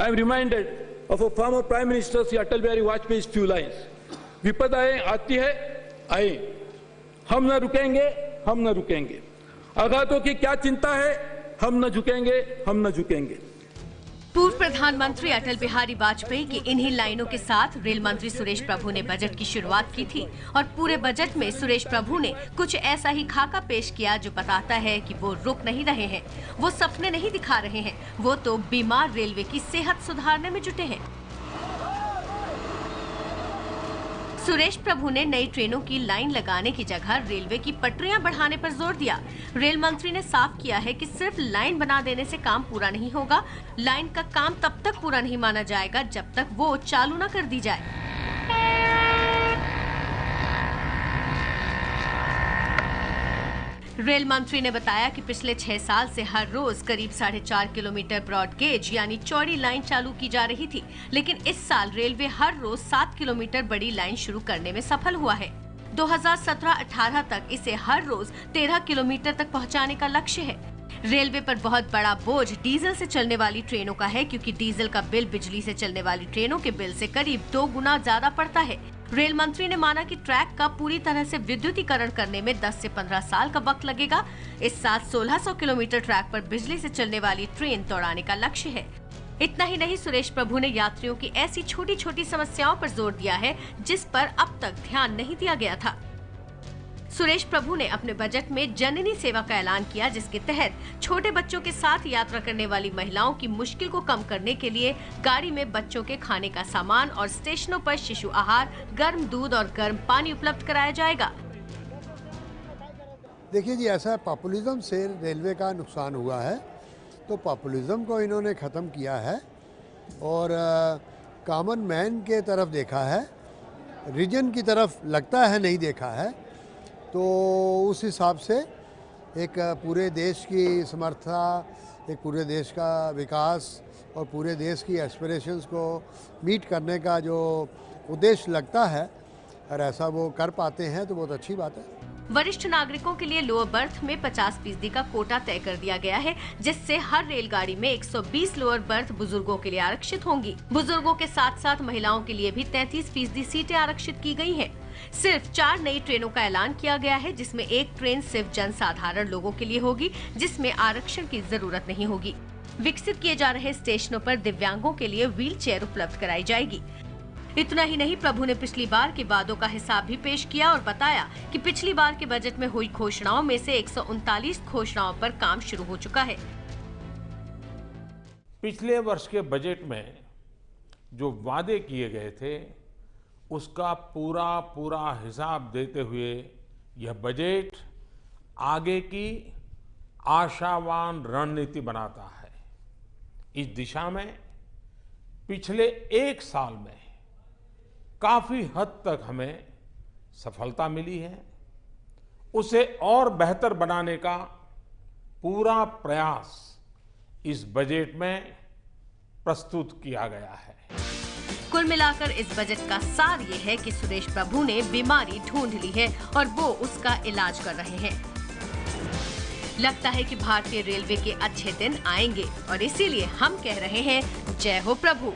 I am reminded of a former Prime Minister Sri Atal Bihari Vajpayee's few lines. विपदाएं आती है, आए, हम न रुकेंगे, हम न रुकेंगे. आघातों की क्या चिंता है, हम न झुकेंगे, हम न झुकेंगे. पूर्व प्रधानमंत्री अटल बिहारी वाजपेयी की इन्हीं लाइनों के साथ रेल मंत्री सुरेश प्रभु ने बजट की शुरुआत की थी और पूरे बजट में सुरेश प्रभु ने कुछ ऐसा ही खाका पेश किया जो बताता है कि वो रुक नहीं रहे हैं, वो सपने नहीं दिखा रहे हैं, वो तो बीमार रेलवे की सेहत सुधारने में जुटे हैं। सुरेश प्रभु ने नई ट्रेनों की लाइन लगाने की जगह रेलवे की पटरियां बढ़ाने पर जोर दिया। रेल मंत्री ने साफ किया है कि सिर्फ लाइन बना देने से काम पूरा नहीं होगा। लाइन का काम तब तक पूरा नहीं माना जाएगा जब तक वो चालू न कर दी जाए। रेल मंत्री ने बताया कि पिछले 6 साल से हर रोज करीब 4.5 किलोमीटर ब्रॉड गेज यानी चौड़ी लाइन चालू की जा रही थी, लेकिन इस साल रेलवे हर रोज 7 किलोमीटर बड़ी लाइन शुरू करने में सफल हुआ है। 2017-18 तक इसे हर रोज 13 किलोमीटर तक पहुंचाने का लक्ष्य है। रेलवे पर बहुत बड़ा बोझ डीजल से चलने वाली ट्रेनों का है, क्योंकि डीजल का बिल बिजली से चलने वाली ट्रेनों के बिल से करीब 2 गुना ज्यादा पड़ता है। रेल मंत्री ने माना कि ट्रैक का पूरी तरह से विद्युतीकरण करने में 10 से 15 साल का वक्त लगेगा। इस साल 1600 किलोमीटर ट्रैक पर बिजली से चलने वाली ट्रेन दौड़ाने का लक्ष्य है। इतना ही नहीं, सुरेश प्रभु ने यात्रियों की ऐसी छोटी छोटी समस्याओं पर जोर दिया है जिस पर अब तक ध्यान नहीं दिया गया था। सुरेश प्रभु ने अपने बजट में जननी सेवा का ऐलान किया, जिसके तहत छोटे बच्चों के साथ यात्रा करने वाली महिलाओं की मुश्किल को कम करने के लिए गाड़ी में बच्चों के खाने का सामान और स्टेशनों पर शिशु आहार, गर्म दूध और गर्म पानी उपलब्ध कराया जाएगा। देखिए जी, ऐसा पॉपुलिज्म से रेलवे का नुकसान हुआ है, तो पॉपुलिज्म को इन्होंने ख़त्म किया है और कॉमन मैन के तरफ देखा है, रीजन की तरफ लगता है नहीं देखा है। तो उस हिसाब से एक पूरे देश की समर्था, एक पूरे देश का विकास और पूरे देश की एस्पिरेशंस को मीट करने का जो उद्देश्य लगता है, और ऐसा वो कर पाते हैं तो बहुत अच्छी बात है। वरिष्ठ नागरिकों के लिए लोअर बर्थ में 50% का कोटा तय कर दिया गया है, जिससे हर रेलगाड़ी में 120 लोअर बर्थ बुजुर्गों के लिए आरक्षित होंगी। बुजुर्गों के साथ साथ महिलाओं के लिए भी 33% सीटें आरक्षित की गई हैं। सिर्फ 4 नई ट्रेनों का ऐलान किया गया है, जिसमें एक ट्रेन सिर्फ जनसाधारण लोगों के लिए होगी, जिसमें आरक्षण की जरूरत नहीं होगी। विकसित किए जा रहे स्टेशनों पर दिव्यांगों के लिए व्हील चेयर उपलब्ध कराई जाएगी। इतना ही नहीं, प्रभु ने पिछली बार के वादों का हिसाब भी पेश किया और बताया कि पिछली बार के बजट में हुई घोषणाओं में से 139 घोषणाओं पर काम शुरू हो चुका है। पिछले वर्ष के बजट में जो वादे किए गए थे, उसका पूरा हिसाब देते हुए यह बजट आगे की आशावान रणनीति बनाता है। इस दिशा में पिछले 1 साल में काफी हद तक हमें सफलता मिली है। उसे और बेहतर बनाने का पूरा प्रयास इस बजट में प्रस्तुत किया गया है। कुल मिलाकर इस बजट का सार ये है कि सुरेश प्रभु ने बीमारी ढूंढ ली है और वो उसका इलाज कर रहे हैं। लगता है कि भारतीय रेलवे के अच्छे दिन आएंगे और इसीलिए हम कह रहे हैं, जय हो प्रभु।